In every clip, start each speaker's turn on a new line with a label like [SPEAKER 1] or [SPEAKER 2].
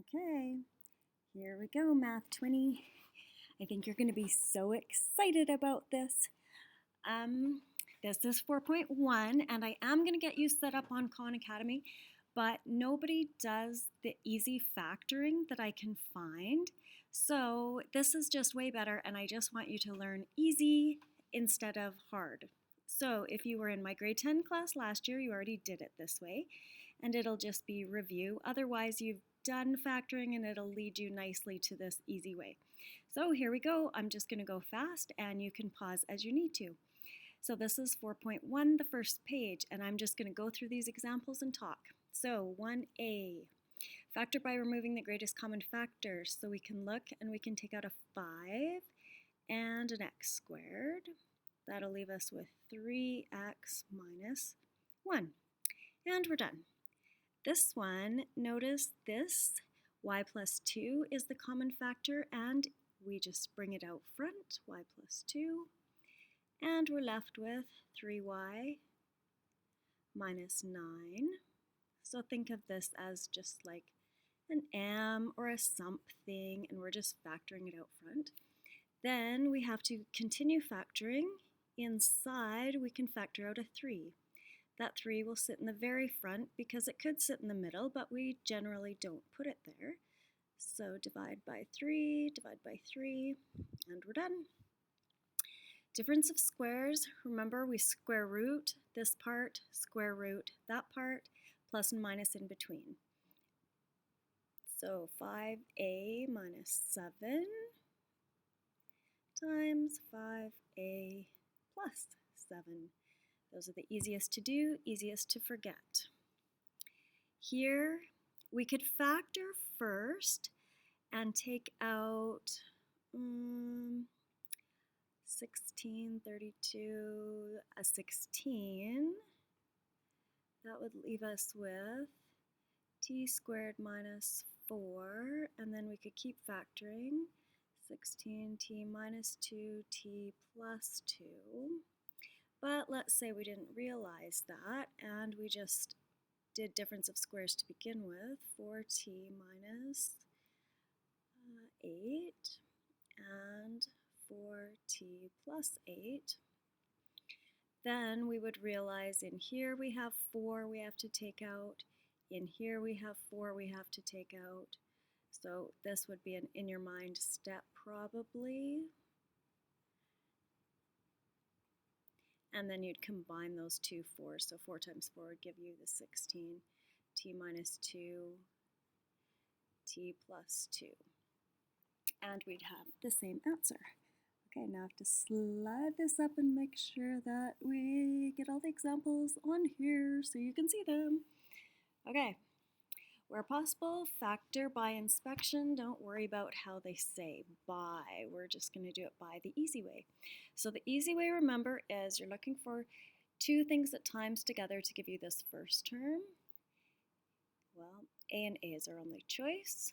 [SPEAKER 1] Okay, here we go, Math 20. I think you're going to be so excited about this. This is 4.1, and I am going to get you set up on Khan Academy, but nobody does the easy factoring that I can find. So this is just way better, and I just want you to learn easy instead of hard. So if you were in my grade 10 class last year, you already did it this way, and it'll just be review. Otherwise, you've done factoring, and it'll lead you nicely to this easy way. So here we go. I'm just going to go fast, and you can pause as you need to. So this is 4.1, the first page, and I'm just going to go through these examples and talk. So 1a, factor by removing the greatest common factor. So we can look and we can take out a 5 and an x squared. That'll leave us with 3x minus 1. And we're done. This one, notice this, y plus 2 is the common factor, and we just bring it out front, y plus 2. And we're left with 3y minus 9. So think of this as just like an m or a something, and we're just factoring it out front. Then we have to continue factoring. Inside, we can factor out a 3. That 3 will sit in the very front because it could sit in the middle, but we generally don't put it there. So divide by 3, and we're done. Difference of squares, remember we square root this part, square root that part, plus and minus in between. So 5a minus 7 times 5a plus 7. Those are the easiest to do, easiest to forget. Here we could factor first and take out 16, 32, a 16. That would leave us with t squared minus 4, and then we could keep factoring. 16t minus 2, t plus 2. But let's say we didn't realize that, and we just did difference of squares to begin with. 4t minus 8 and 4t plus 8. Then we would realize in here we have 4 we have to take out. In here we have 4 we have to take out. So this would be an in your mind step probably. And then you'd combine those two 4s. So 4 times 4 would give you the 16. T minus 2, t plus 2. And we'd have the same answer. Okay, now I have to slide this up and make sure that we get all the examples on here so you can see them. Okay, where possible, factor by inspection. Don't worry about how they say by. We're just going to do it by the easy way. So the easy way, remember, is you're looking for two things that times together to give you this first term. Well, a and a is our only choice.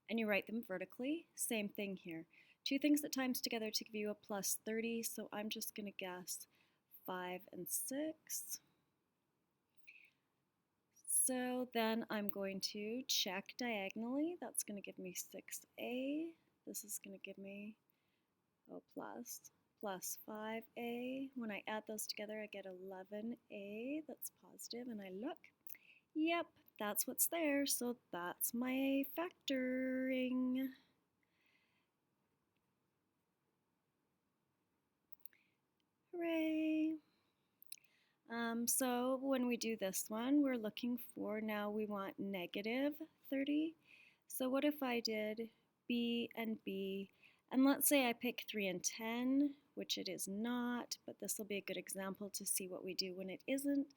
[SPEAKER 1] And you write them vertically. Same thing here. Two things that times together to give you a plus 30. So I'm just going to guess 5 and 6. So then I'm going to check diagonally. That's going to give me 6a. This is going to give me plus 5a. When I add those together, I get 11a. That's positive, and I look. Yep, that's what's there. So that's my factoring. Hooray! So when we do this one, we're looking for, now we want negative 30. So what if I did b and b, and let's say I pick 3 and 10, which it is not, but this will be a good example to see what we do when it isn't.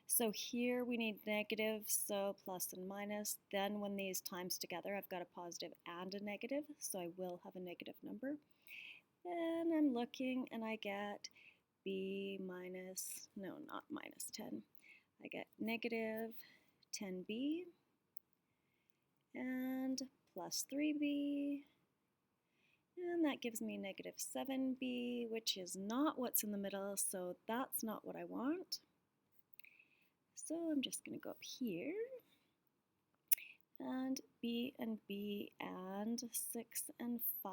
[SPEAKER 1] So here we need negative, so plus and minus. Then when these times together, I've got a positive and a negative, so I will have a negative number. Then I'm looking and I get b minus, no, not minus 10. I get negative 10b and plus 3b, and that gives me negative 7b, which is not what's in the middle, so that's not what I want. So I'm just going to go up here, and B and B and 6 and 5.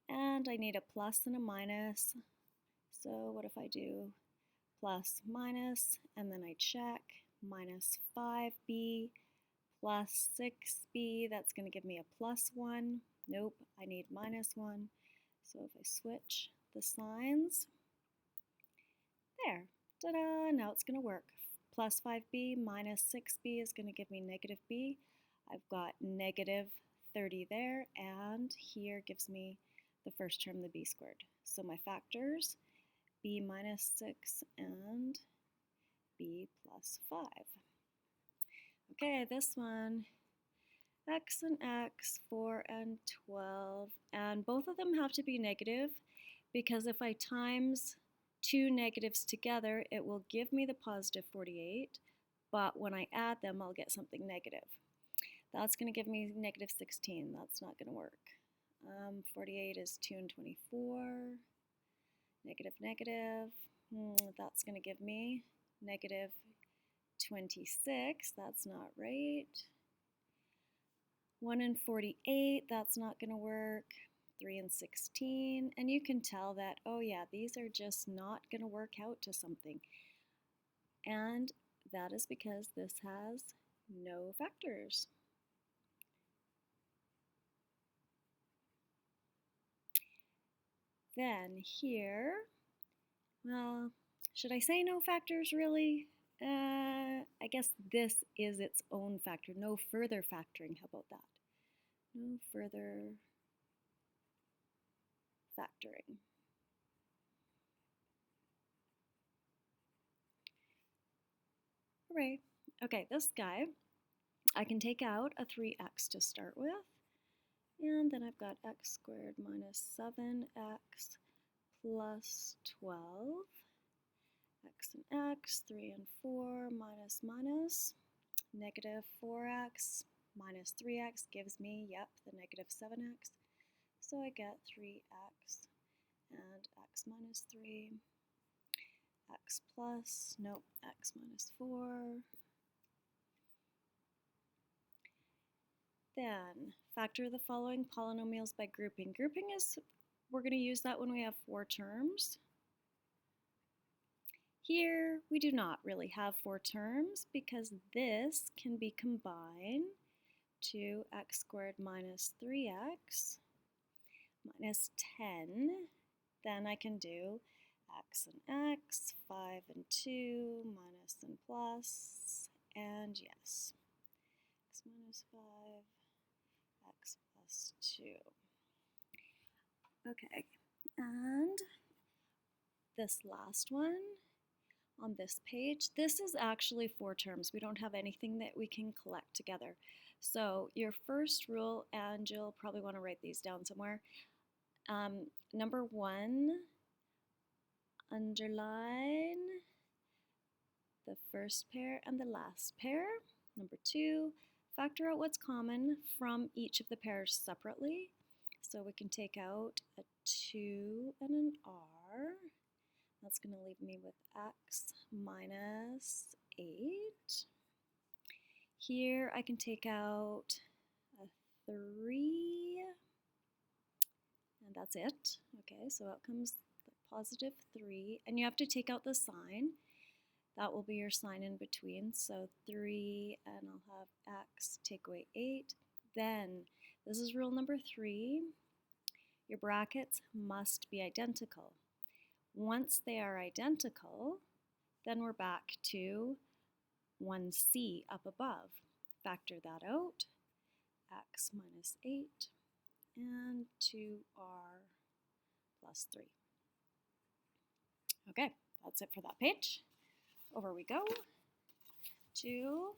[SPEAKER 1] And I need a plus and a minus. So what if I do plus minus and then I check minus 5B plus 6B, that's going to give me a plus 1. Nope, I need minus 1. So if I switch the signs, there, ta-da, now it's going to work. Plus 5B minus 6B is going to give me negative B. I've got negative 30 there, and here gives me the first term, the B squared. So my factors, B minus 6 and B plus 5. Okay, this one, x and x, 4 and 12, and both of them have to be negative because if I times two negatives together, it will give me the positive 48, but when I add them, I'll get something negative. That's going to give me negative 16. That's not going to work. 48 is 2 and 24. Negative, negative. That's going to give me negative 26. That's not right. 1 and 48. That's not going to work. 3 and 16. And you can tell that, oh yeah, these are just not going to work out to something. And that is because this has no factors. Then here, well, should I say no factors really? I guess this is its own factor. No further factoring. How about that? No further factoring. Hooray. Okay, this guy, I can take out a 3x to start with. And then I've got x squared minus 7x plus 12. X and x, 3 and 4, minus minus. Negative 4x minus 3x gives me, yep, the negative 7x. So I get 3x and x minus 3, x plus, nope, x minus 4. Then factor the following polynomials by grouping. Grouping is, we're going to use that when we have 4 terms. Here we do not really have 4 terms because this can be combined to x squared minus 3x minus 10. Then I can do x and x, 5 and 2, minus and plus, and yes, x minus 5, x plus 2. Okay, and this last one on this page, this is actually 4 terms. We don't have anything that we can collect together. So your first rule, and you'll probably want to write these down somewhere. Number 1, underline the first pair and the last pair. Number 2, factor out what's common from each of the pairs separately. So we can take out a 2 and an r. That's going to leave me with x minus 8. Here I can take out a 3, and that's it. Okay, so out comes the positive 3, and you have to take out the sign. That will be your sign in between, so 3, and I'll have x, take away 8. Then, this is rule number 3, your brackets must be identical. Once they are identical, then we're back to 1c up above. Factor that out, x minus 8, and 2r plus 3. Okay, that's it for that page. Over we go to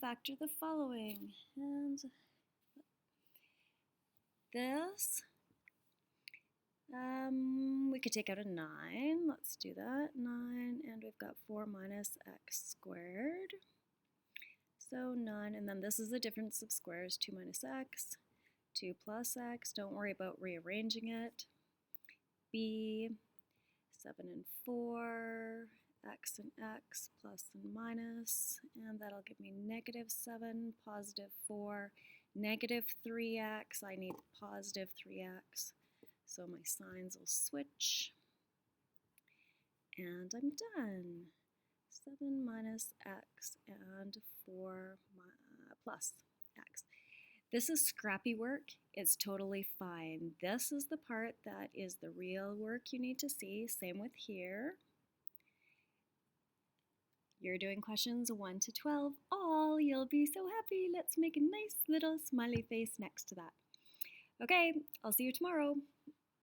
[SPEAKER 1] factor the following. And this, we could take out a 9. Let's do that. 9, and we've got 4 minus x squared. So 9, and then this is the difference of squares, 2 minus x, 2 plus x. Don't worry about rearranging it. B, 7 and 4, x and x, plus and minus, and that'll give me -7, +4, -3x. I need +3x, so my signs will switch, and I'm done. 7 minus x and 4 plus x. This is scrappy work. It's totally fine. This is the part that is the real work you need to see. Same with here. You're doing questions 1 to 12 all. You'll be so happy. Let's make a nice little smiley face next to that. Okay, I'll see you tomorrow.